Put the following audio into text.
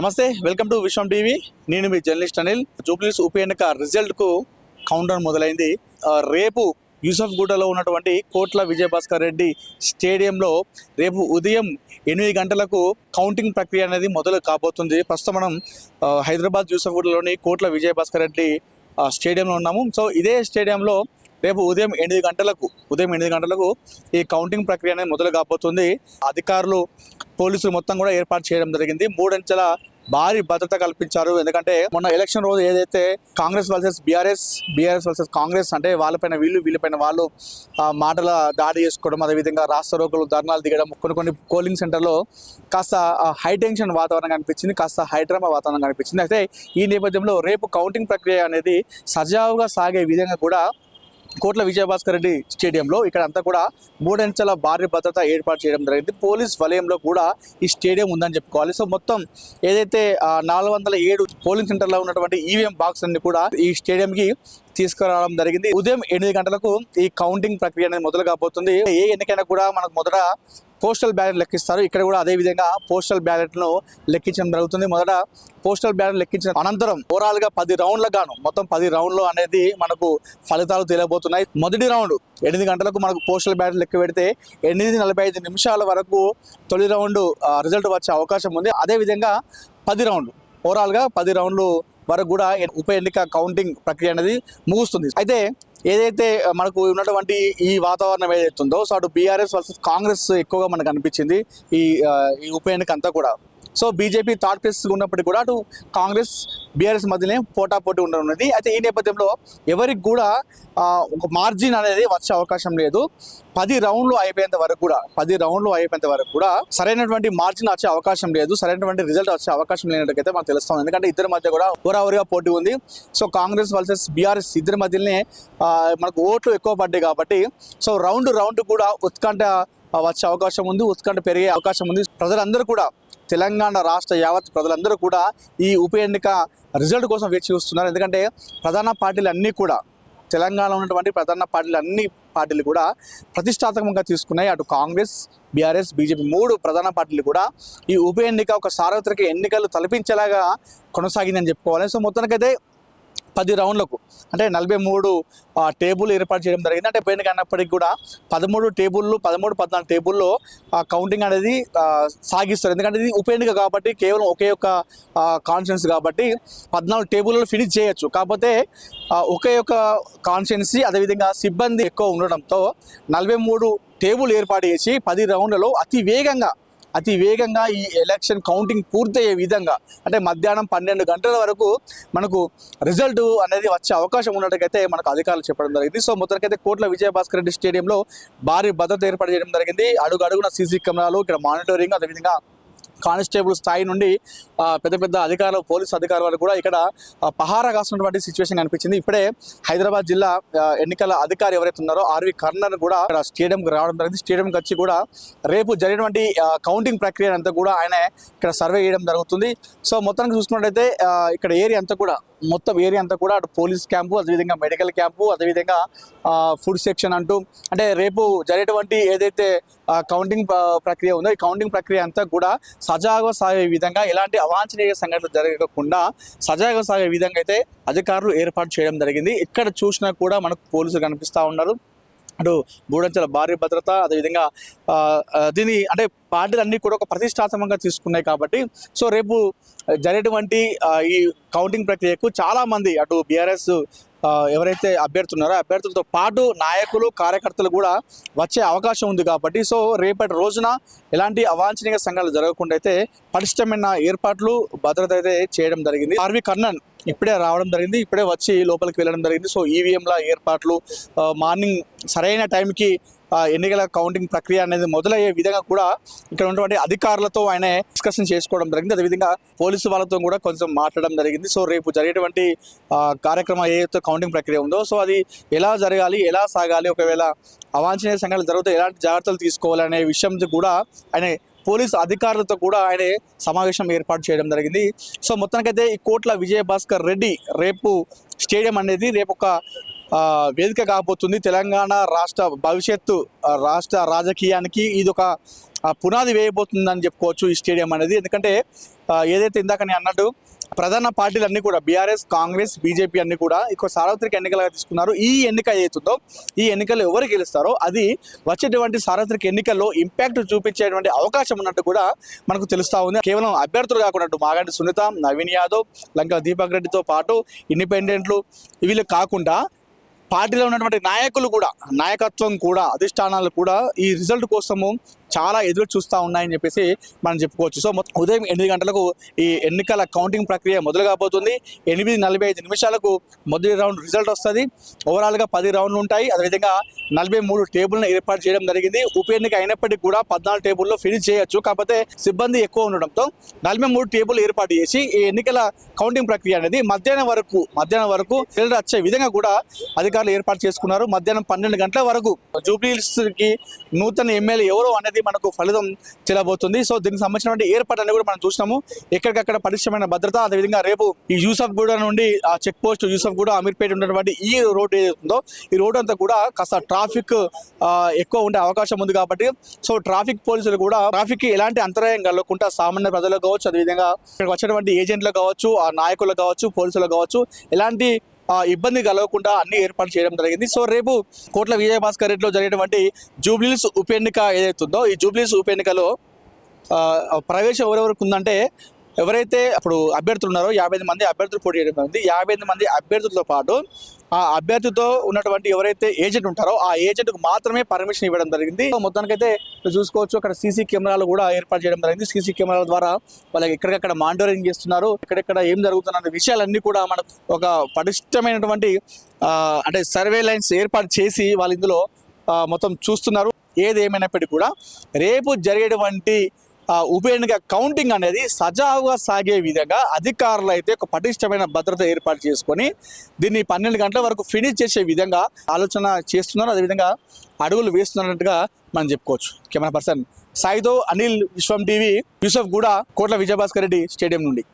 నమస్తే, welcome to Vishwam TV. నేను మీ journalist Anil. జూబ్లీస్ ఉప ఎన్నిక రిజల్ట్కు కౌంటర్ మొదలైంది. రేపు యూసఫ్గూడలో ఉన్నటువంటి కోట్ల విజయభాస్కర్ రెడ్డి స్టేడియంలో రేపు ఉదయం 8 గంటలకు కౌంటింగ్ ప్రక్రియ అనేది మొదలు కాబోతుంది. ప్రస్తుతం మనం హైదరాబాద్ యూసఫ్గూడలోని కోట్ల విజయభాస్కర్ రెడ్డి స్టేడియంలో ఉన్నాము. సో ఇదే స్టేడియంలో రేపు ఉదయం 8 గంటలకు ఈ కౌంటింగ్ ప్రక్రియ అనేది మొదలు కాబోతుంది. అధికారులు, పోలీసులు మొత్తం కూడా ఏర్పాటు చేయడం జరిగింది. 3 అంచెల భారీ భద్రత కల్పించారు. ఎందుకంటే మొన్న ఎలక్షన్ రోజు ఏదైతే Congress versus BRS versus Congress, అంటే వాళ్ళపైన వీళ్ళపైన వాళ్ళు మాటల దాడి చేసుకోవడం, అదేవిధంగా రాష్ట్ర రోగులు ధర్నాలు దిగడం, కొన్ని పోలింగ్ సెంటర్లో కాస్త హై టెన్షన్ వాతావరణం కనిపించింది, కాస్త హైడ్రామా వాతావరణం కనిపించింది. అయితే ఈ నేపథ్యంలో రేపు కౌంటింగ్ ప్రక్రియ అనేది సజావుగా సాగే విధంగా కూడా కోట్ల విజయభాస్కర్ రెడ్డి స్టేడియంలో ఇక్కడ అంతా కూడా 3 అంచెల భారీ భద్రత ఏర్పాటు చేయడం జరిగింది. పోలీస్ వలయంలో కూడా ఈ స్టేడియం ఉందని చెప్పుకోవాలి. సో మొత్తం ఏదైతే 407 పోలింగ్ సెంటర్లో ఉన్నటువంటి ఈవీఎం బాక్స్ అన్ని కూడా ఈ స్టేడియంకి తీసుకురావడం జరిగింది. ఉదయం 8 గంటలకు ఈ కౌంటింగ్ ప్రక్రియ అనేది మొదలు కాబోతుంది. ఏ ఎన్నికైనా కూడా మనకు మొదట పోస్టల్ బ్యాలెట్ లెక్కిస్తారు. ఇక్కడ కూడా అదే విధంగా పోస్టల్ బ్యాలెట్ను లెక్కించడం జరుగుతుంది. మొదట పోస్టల్ బ్యాలెట్ లెక్కించిన అనంతరం ఓవరాల్గా 10 రౌండ్లకు గాను మొత్తం 10 రౌండ్లు అనేది మనకు ఫలితాలు తెలియబోతున్నాయి. మొదటి రౌండ్ 8 గంటలకు మనకు పోస్టల్ బ్యాలెట్ లెక్క పెడితే 8:45 నిమిషాల వరకు తొలి రౌండ్ రిజల్ట్ వచ్చే అవకాశం ఉంది. అదేవిధంగా 10 రౌండ్లు ఓవరాల్గా 10 రౌండ్లు వరకు కూడా ఉప ఎన్నిక కౌంటింగ్ ప్రక్రియ అనేది ముగుస్తుంది. అయితే ఏదైతే మనకు ఉన్నటువంటి ఈ వాతావరణం ఏదైతుందో, సో అటు బీఆర్ఎస్ వర్సెస్ కాంగ్రెస్ ఎక్కువగా మనకు అనిపించింది ఈ ఉప ఎన్నిక అంతా కూడా. సో బీజేపీ థర్డ్ ప్లేస్ ఉన్నప్పటికీ కూడా అటు కాంగ్రెస్ బీఆర్ఎస్ మధ్యనే పోటాపోటీ ఉండనున్నది. అయితే ఈ నేపథ్యంలో ఎవరికి కూడా ఒక మార్జిన్ అనేది వచ్చే అవకాశం లేదు. 10 రౌండ్లు అయిపోయేంత వరకు కూడా సరైనటువంటి మార్జిన్ వచ్చే అవకాశం లేదు, సరైనటువంటి రిజల్ట్ వచ్చే అవకాశం లేనట్టుకైతే మనకు తెలుస్తుంది. ఎందుకంటే ఇద్దరి మధ్య కూడా హోరాహోరీగా పోటీ ఉంది. సో కాంగ్రెస్ వర్సెస్ బీఆర్ఎస్ ఇద్దరి మధ్యనే మనకు ఓట్లు ఎక్కువ పడ్డాయి కాబట్టి సో రౌండ్ కూడా ఉత్కంఠ వచ్చే అవకాశం ఉంది, ఉత్కంఠ పెరిగే అవకాశం ఉంది. ప్రజలందరూ కూడా, తెలంగాణ రాష్ట్ర యావత్ ప్రజలందరూ కూడా ఈ ఉప ఎన్నిక రిజల్ట్ కోసం వేచి చూస్తున్నారు. ఎందుకంటే ప్రధాన పార్టీలు అన్నీ కూడా, తెలంగాణలో ఉన్నటువంటి ప్రధాన పార్టీలు కూడా ప్రతిష్టాత్మకంగా తీసుకున్నాయి. అటు కాంగ్రెస్, బీఆర్ఎస్, బీజేపీ 3 ప్రధాన పార్టీలు కూడా ఈ ఉప ఎన్నిక ఒక సార్వత్రిక ఎన్నికలు తలపించేలాగా కొనసాగిందని చెప్పుకోవాలి. సో మొత్తానికైతే 10 రౌండ్లకు అంటే 43 టేబుల్ ఏర్పాటు చేయడం జరిగింది. అంటే ఉప ఎన్నిక అన్నప్పటికీ కూడా 13 టేబుల్లో 14 టేబుల్లో కౌంటింగ్ అనేది సాగిస్తారు. ఎందుకంటే ఇది ఉప ఎన్నిక కాబట్టి కేవలం ఒకే ఒక కాన్స్టిట్యున్సీ కాబట్టి 14 టేబుల్లో ఫినిష్ చేయొచ్చు. కాకపోతే ఒకే ఒక కాన్స్టిట్యున్సీ, అదేవిధంగా సిబ్బంది ఎక్కువ ఉండడంతో 43 టేబుల్ ఏర్పాటు చేసి 10 రౌండ్లలో అతి వేగంగా ఈ ఎలక్షన్ కౌంటింగ్ పూర్తయ్యే విధంగా, అంటే మధ్యాహ్నం 12 గంటల వరకు మనకు రిజల్ట్ అనేది వచ్చే అవకాశం ఉన్నట్టుకైతే మనకు అధికారులు చెప్పడం జరిగింది. సో మొత్తానికైతే కోట్ల విజయభాస్కర్ రెడ్డి స్టేడియంలో భారీ భద్రత ఏర్పాటు చేయడం జరిగింది. అడుగున సీసీ కెమెరాలు, ఇక్కడ మానిటరింగ్, అదేవిధంగా కానిస్టేబుల్ స్థాయి నుండి పెద్ద అధికారులు, పోలీసు అధికారుల వరకు కూడా ఇక్కడ పహారా కాస్తున్నటువంటి సిచ్యువేషన్ కనిపించింది. ఇప్పుడే హైదరాబాద్ జిల్లా ఎన్నికల అధికారి ఎవరైతే ఉన్నారో ఆర్వి కర్ణన్ కూడా ఇక్కడ స్టేడియంకి రావడం జరిగింది. స్టేడియంకి వచ్చి కూడా రేపు జరిగినటువంటి కౌంటింగ్ ప్రక్రియ అంతా కూడా ఆయన ఇక్కడ సర్వే చేయడం జరుగుతుంది. సో మొత్తానికి చూసుకున్నట్టయితే ఇక్కడ మొత్తం ఏరియా అంతా కూడా అటు పోలీస్ క్యాంపు, అదేవిధంగా మెడికల్ క్యాంపు, అదేవిధంగా ఫుడ్ సెక్షన్ అంటూ, అంటే రేపు జరిగేటువంటి ఏదైతే కౌంటింగ్ ప్రక్రియ ఉందో ఈ కౌంటింగ్ ప్రక్రియ అంతా కూడా సజావుగా సాగే విధంగా, ఎలాంటి అవాంఛనీయ సంఘటనలు జరగకుండా సజావుగా సాగే విధంగా అయితే అధికారులు ఏర్పాటు చేయడం జరిగింది. ఇక్కడ చూసినా కూడా మనకు పోలీసులు కనిపిస్తూ ఉన్నారు. అటు 3 అంచెల భారీ భద్రత, అదేవిధంగా దీన్ని అంటే పార్టీలన్నీ కూడా ఒక ప్రతిష్టాత్మకంగా తీసుకున్నాయి కాబట్టి సో రేపు జరిగేటువంటి ఈ కౌంటింగ్ ప్రక్రియకు చాలామంది అటు బీఆర్ఎస్ ఎవరైతే అభ్యర్థులతో పాటు నాయకులు, కార్యకర్తలు కూడా వచ్చే అవకాశం ఉంది కాబట్టి సో రేపటి రోజున ఎలాంటి అవాంఛనీయ సంఘటనలు జరగకుండా అయితే పటిష్టమైన ఏర్పాట్లు, భద్రత అయితే చేయడం జరిగింది. ఆర్వి కర్ణన్ ఇప్పుడే రావడం జరిగింది, ఇప్పుడే వచ్చి లోపలికి వెళ్ళడం జరిగింది. సో ఈవీఎంల ఏర్పాట్లు, మార్నింగ్ సరైన టైంకి ఎన్నికల కౌంటింగ్ ప్రక్రియ అనేది మొదలయ్యే విధంగా కూడా ఇక్కడ ఉన్నటువంటి అధికారులతో ఆయన డిస్కషన్ చేసుకోవడం జరిగింది. అదేవిధంగా పోలీసు వాళ్ళతో కూడా కొంచెం మాట్లాడడం జరిగింది. సో రేపు జరిగేటువంటి కార్యక్రమం ఏదైతే కౌంటింగ్ ప్రక్రియ ఉందో సో అది ఎలా జరగాలి, ఎలా సాగాలి, ఒకవేళ అవాంఛనీయ సంఘటనలు జరిగితే ఎలాంటి జాగ్రత్తలు తీసుకోవాలనే విషయం కూడా ఆయన పోలీసు అధికారులతో కూడా ఆయన సమావేశం ఏర్పాటు చేయడం జరిగింది. సో మొత్తానికైతే ఈ కోట్ల విజయభాస్కర్ రెడ్డి రేపు స్టేడియం అనేది రేపు ఒక వేదిక కాబోతుంది. తెలంగాణ రాష్ట్ర భవిష్యత్తు రాష్ట్ర రాజకీయానికి ఇది ఒక పునాది వేయబోతుందని చెప్పుకోవచ్చు ఈ స్టేడియం అనేది. ఎందుకంటే ఏదైతే ఇందాక నేను అన్నట్టు ప్రధాన పార్టీలన్నీ కూడా బీఆర్ఎస్, కాంగ్రెస్, బీజేపీ అన్ని కూడా ఎక్కువ సార్వత్రిక ఎన్నికలుగా తీసుకున్నారు. ఈ ఎన్నిక ఏదైతుందో ఈ ఎన్నికల్లో ఎవరు గెలుస్తారో అది వచ్చేటువంటి సార్వత్రిక ఎన్నికల్లో ఇంపాక్ట్ చూపించేటువంటి అవకాశం ఉన్నట్టు కూడా మనకు తెలుస్తా ఉంది. కేవలం అభ్యర్థులు కాకుండా మాగంటి సునీత, నవీన్ యాదవ్, లంకా దీపక్ రెడ్డితో పాటు ఇండిపెండెంట్లు వీళ్ళు కాకుండా పార్టీలో ఉన్నటువంటి నాయకులు కూడా, నాయకత్వం కూడా, అధిష్టానాలు కూడా ఈ రిజల్ట్ కోసము చాలా ఎదురు చూస్తూ ఉన్నాయని చెప్పేసి మనం చెప్పుకోవచ్చు. సో ఉదయం 8 గంటలకు ఈ ఎన్నికల కౌంటింగ్ ప్రక్రియ మొదలు కాబోతుంది. 8:45 మొదటి రౌండ్ రిజల్ట్ వస్తుంది. ఓవరాల్గా 10 రౌండ్లు ఉంటాయి. అదేవిధంగా 43 టేబుల్ని ఏర్పాటు చేయడం జరిగింది. ఉప ఎన్నిక అయినప్పటికీ కూడా 14 టేబుల్లో ఫినిష్ చేయొచ్చు. కాకపోతే సిబ్బంది ఎక్కువ ఉండడంతో 43 టేబుల్ ఏర్పాటు చేసి ఈ ఎన్నికల కౌంటింగ్ ప్రక్రియ అనేది మధ్యాహ్నం వరకు రిజల్ట్ వచ్చే విధంగా కూడా అధికారులు ఏర్పాటు చేసుకున్నారు. మధ్యాహ్నం 12 గంటల వరకు జూబ్లీహిల్స్కి నూతన ఎమ్మెల్యే ఎవరో అనేది మనకు ఫలితం తెలబోతుంది. సో దీనికి సంబంధించినటువంటి ఏర్పాట్లన్నీ కూడా మనం చూసినాము. ఎక్కడికక్కడ పటిష్టమైన భద్రత, అదేవిధంగా రేపు ఈ యూసఫ్ గూడ నుండి ఆ చెక్ పోస్ట్ యూసఫ్ గూడ, అమీర్పేట ఉన్నటువంటి ఈ రోడ్ ఏదైతుందో ఈ రోడ్ అంతా కూడా కాస్త ట్రాఫిక్ ఎక్కువ ఉండే అవకాశం ఉంది. కాబట్టి సో ట్రాఫిక్ పోలీసులు కూడా ట్రాఫిక్ కి ఎలాంటి అంతరాయం కలగకుండా సామాన్య ప్రజలకు కావచ్చు, అదేవిధంగా ఇక్కడికి వచ్చేటువంటి ఏజెంట్లు కావచ్చు, ఆ నాయకులు కావచ్చు, పోలీసులు కావచ్చు, ఎలాంటి ఇబ్బంది కలగకుండా అన్ని ఏర్పాటు చేయడం జరిగింది. సో రేపు కోట్ల విజయభాస్కర్ రెడ్డిలో జరిగేటువంటి జూబ్లీహిల్స్ ఉప ఎన్నిక ఏదైతుందో ఈ జూబ్లీహిల్స్ ఉప ఎన్నికలో ప్రవేశం ఎవరెవరికి ఉందంటే, ఎవరైతే అప్పుడు అభ్యర్థులు ఉన్నారో 55 మంది అభ్యర్థులు పోటీ చేయడం జరిగింది. 55 మంది అభ్యర్థులతో పాటు ఆ అభ్యర్థితో ఉన్నటువంటి ఎవరైతే ఏజెంట్ ఉంటారో ఆ ఏజెంట్కు మాత్రమే పర్మిషన్ ఇవ్వడం జరిగింది. మొత్తానికైతే చూసుకోవచ్చు, అక్కడ సీసీ కెమెరాలు కూడా ఏర్పాటు చేయడం జరిగింది. సీసీ కెమెరాల ద్వారా వాళ్ళకి ఎక్కడికక్కడ మానిటరింగ్ చేస్తున్నారు. ఎక్కడెక్కడ ఏం జరుగుతున్న విషయాలన్నీ కూడా మనకు ఒక పటిష్టమైనటువంటి అంటే సర్వేలైన్స్ ఏర్పాటు చేసి వాళ్ళు ఇందులో మొత్తం చూస్తున్నారు. ఏది ఏమైనప్పటికీ కూడా రేపు జరిగేటువంటి ఉప ఎన్నిక కౌంటింగ్ అనేది సజావుగా సాగే విధంగా అధికారులు అయితే ఒక పటిష్టమైన భద్రత ఏర్పాటు చేసుకొని దీన్ని 12 గంటల వరకు ఫినిష్ చేసే విధంగా ఆలోచన చేస్తున్నారు. అదేవిధంగా అడుగులు వేస్తున్నట్టుగా మనం చెప్పుకోవచ్చు. కెమెరా పర్సన్ సాయితో అనిల్, విశ్వం టీవీ, యూసఫ్ గూడ, కోట్ల విజయభాస్కర్ రెడ్డి స్టేడియం నుండి.